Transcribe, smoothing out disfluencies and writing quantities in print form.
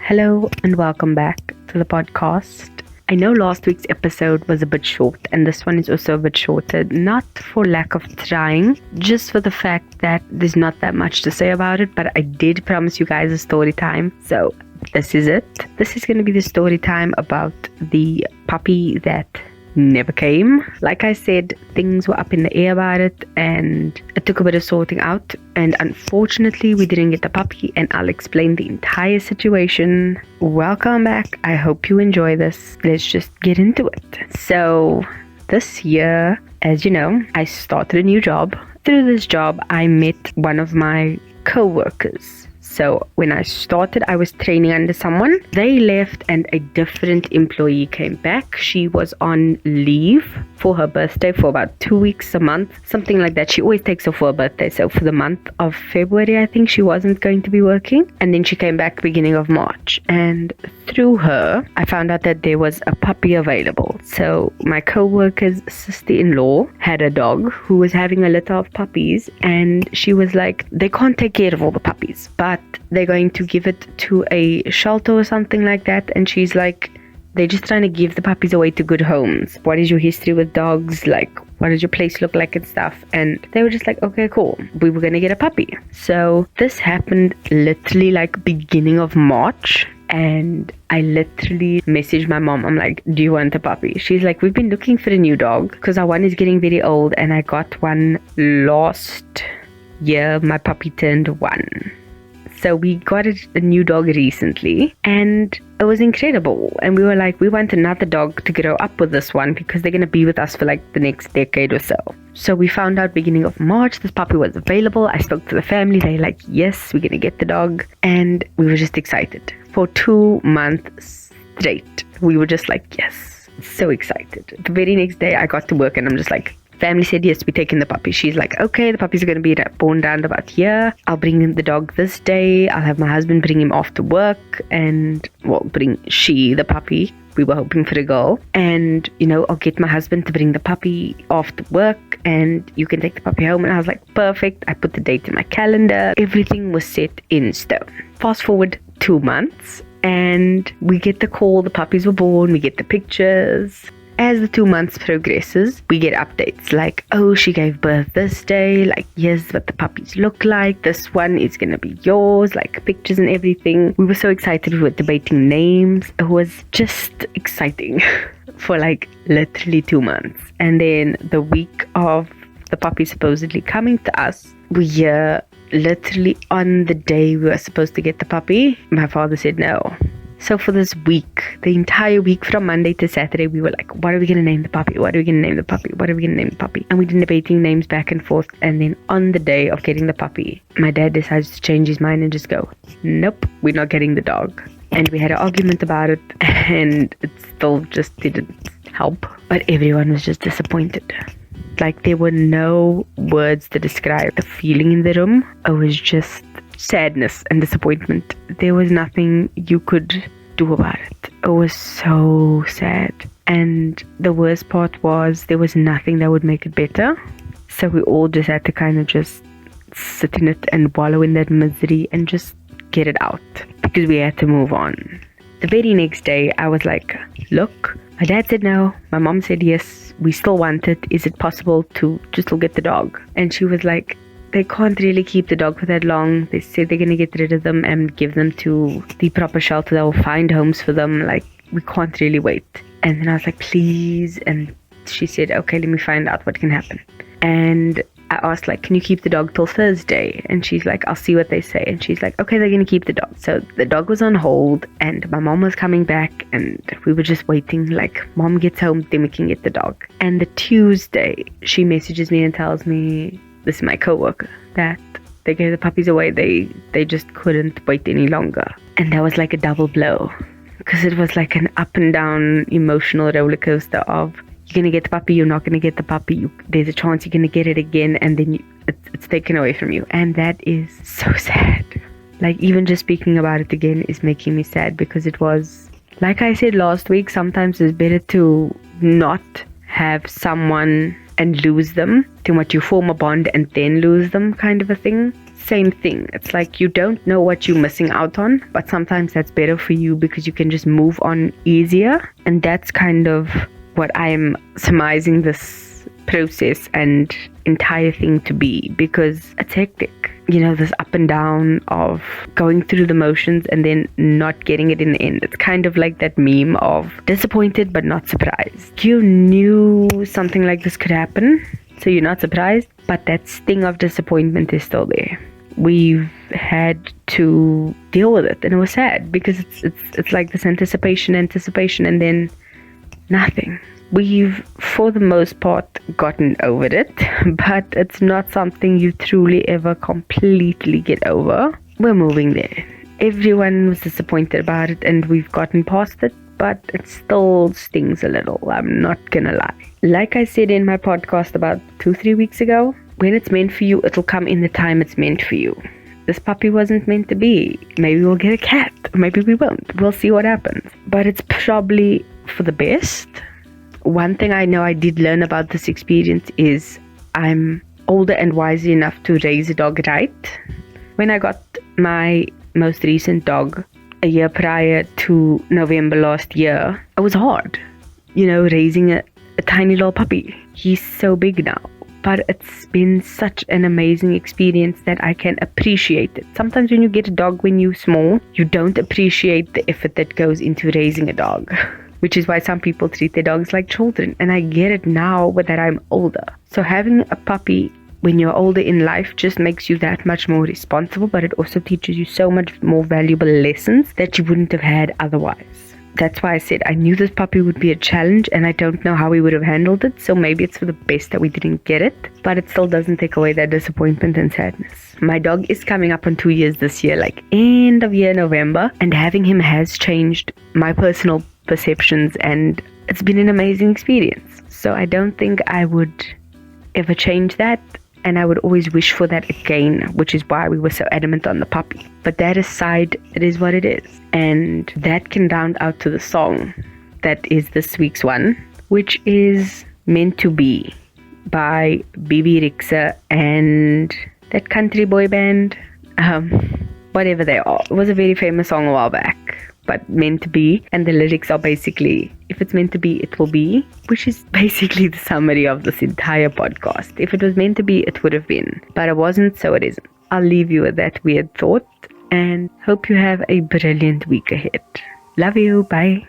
Hello and welcome back to the podcast. I know last week's episode was a bit short and this one is also a bit shorter, not for lack of trying, just for the fact that there's not that much to say about it, but I did promise you guys a story time, so this is it. This is going to be the story time about the puppy that never came. Like I said, things were up in the air about it and it took a bit of sorting out, and unfortunately we didn't get the puppy, and I'll explain the entire situation. Welcome back. I hope you enjoy this. Let's just get into it. So this year, as you know, I started a new job. Through this job I met one of my co-workers. So when I started, I was training under someone. They left and a different employee came back. She was on leave for her birthday for about 2 weeks, a month, something like that. She always takes off for her birthday. So for the month of February, I think she wasn't going to be working. And then she came back beginning of March. And through her, I found out that there was a puppy available. So my co-worker's sister-in-law had a dog who was having a litter of puppies. And she was like, they can't take care of all the puppies, but they're going to give it to a shelter or something like that. And she's like, they're just trying to give the puppies away to good homes. What is your history with dogs? Like, what does your place look like and stuff? And they were just like, okay, cool. We were going to get a puppy. So this happened literally like beginning of March. And I literally messaged my mom. I'm like, do you want a puppy? She's like, we've been looking for a new dog because our one is getting very old. And I got one last year. My puppy turned 1. So we got a new dog recently and it was incredible. And we were like, we want another dog to grow up with this one because they're going to be with us for like the next decade or so. So we found out beginning of March this puppy was available. I spoke to the family. They're like, yes, we're going to get the dog. And we were just excited. For 2 months straight, we were just like, yes, so excited. The very next day I got to work and I'm just like, family said, yes, we're taking the puppy. She's like, okay, the puppies are going to be born down about here. I'll bring in the dog this day. I'll have my husband bring him off to work and, well, bring the puppy. We were hoping for a girl. And, I'll get my husband to bring the puppy off to work and you can take the puppy home. And I was like, perfect. I put the date in my calendar. Everything was set in stone. Fast forward 2 months and we get the call. The puppies were born. We get the pictures. As the 2 months progresses, we get updates like, oh, she gave birth this day, like, here's what the puppies look like, this one is going to be yours, like pictures and everything. We were so excited, we were debating names. It was just exciting for like literally 2 months. And then the week of the puppy supposedly coming to us, we hear literally on the day we were supposed to get the puppy, my father said no. So for this week, the entire week from Monday to Saturday, we were like, what are we going to name the puppy? What are we going to name the puppy? What are we going to name the puppy? And we've been debating names back and forth. And then on the day of getting the puppy, my dad decides to change his mind and just go, nope, we're not getting the dog. And we had an argument about it and it still just didn't help. But everyone was just disappointed. Like there were no words to describe the feeling in the room. It was just sadness and disappointment. There was nothing you could do about it. It was so sad. And the worst part was there was nothing that would make it better. So we all just had to kind of just sit in it and wallow in that misery and just get it out because we had to move on. The very next day I was like, look, my dad said no, my mom said yes, we still want it. Is it possible to just go get the dog? And she was like, they can't really keep the dog for that long. They said they're going to get rid of them and give them to the proper shelter that will find homes for them. Like, we can't really wait. And then I was like, please. And she said, okay, let me find out what can happen. And I asked, like, can you keep the dog till Thursday? And she's like, I'll see what they say. And she's like, okay, they're going to keep the dog. So the dog was on hold and my mom was coming back and we were just waiting. Like, mom gets home, then we can get the dog. And the Tuesday, she messages me and tells me, this is my co-worker, that they gave the puppies away. They just couldn't wait any longer. And that was like a double blow because it was like an up and down emotional roller coaster of you're going to get the puppy, you're not going to get the puppy. There's a chance you're going to get it again and then it's taken away from you. And that is so sad. Like even just speaking about it again is making me sad because it was, like I said last week, sometimes it's better to not have someone and lose them too much. You form a bond and then lose them kind of a thing. same thing. It's like you don't know what you're missing out on, but sometimes that's better for you because you can just move on easier. And that's kind of what I'm surmising this process and entire thing to be, because it's hectic. This up and down of going through the motions and then not getting it in the end. It's kind of like that meme of disappointed but not surprised. You knew something like this could happen, so you're not surprised, but that sting of disappointment is still there. We've had to deal with it, and it was sad because it's like this anticipation, and then nothing. We've, for the most part, gotten over it, but it's not something you truly ever completely get over. We're moving there. Everyone was disappointed about it, and we've gotten past it, but it still stings a little. I'm not gonna lie. Like I said in my podcast about 2-3 weeks ago, when it's meant for you, it'll come in the time it's meant for you. This puppy wasn't meant to be. Maybe we'll get a cat, maybe we won't. We'll see what happens. But it's probably for the best. One thing I know I did learn about this experience is I'm older and wiser enough to raise a dog right. When I got my most recent dog a year prior to November last year, it was hard, raising a tiny little puppy. He's so big now, but it's been such an amazing experience that I can appreciate it. Sometimes when you get a dog when you're small, you don't appreciate the effort that goes into raising a dog. Which is why some people treat their dogs like children. And I get it now that I'm older. So having a puppy when you're older in life just makes you that much more responsible, but it also teaches you so much more valuable lessons that you wouldn't have had otherwise. That's why I said I knew this puppy would be a challenge, and I don't know how we would have handled it. So maybe it's for the best that we didn't get it, but it still doesn't take away that disappointment and sadness. My dog is coming up on 2 years this year, like end of year November, and having him has changed my personal perceptions, and it's been an amazing experience. So I don't think I would ever change that, and I would always wish for that again, which is why we were so adamant on the puppy. But that aside, it is what it is, and that can round out to the song that is this week's one, which is Meant to Be by Bebe, Rexha, and that country boy band, whatever they are. It was a very famous song a while back, but Meant to Be, and the lyrics are basically, if it's meant to be, it will be, which is basically the summary of this entire podcast. If it was meant to be, it would have been, but it wasn't, so it isn't. I'll leave you with that weird thought, and hope you have a brilliant week ahead. Love you, bye.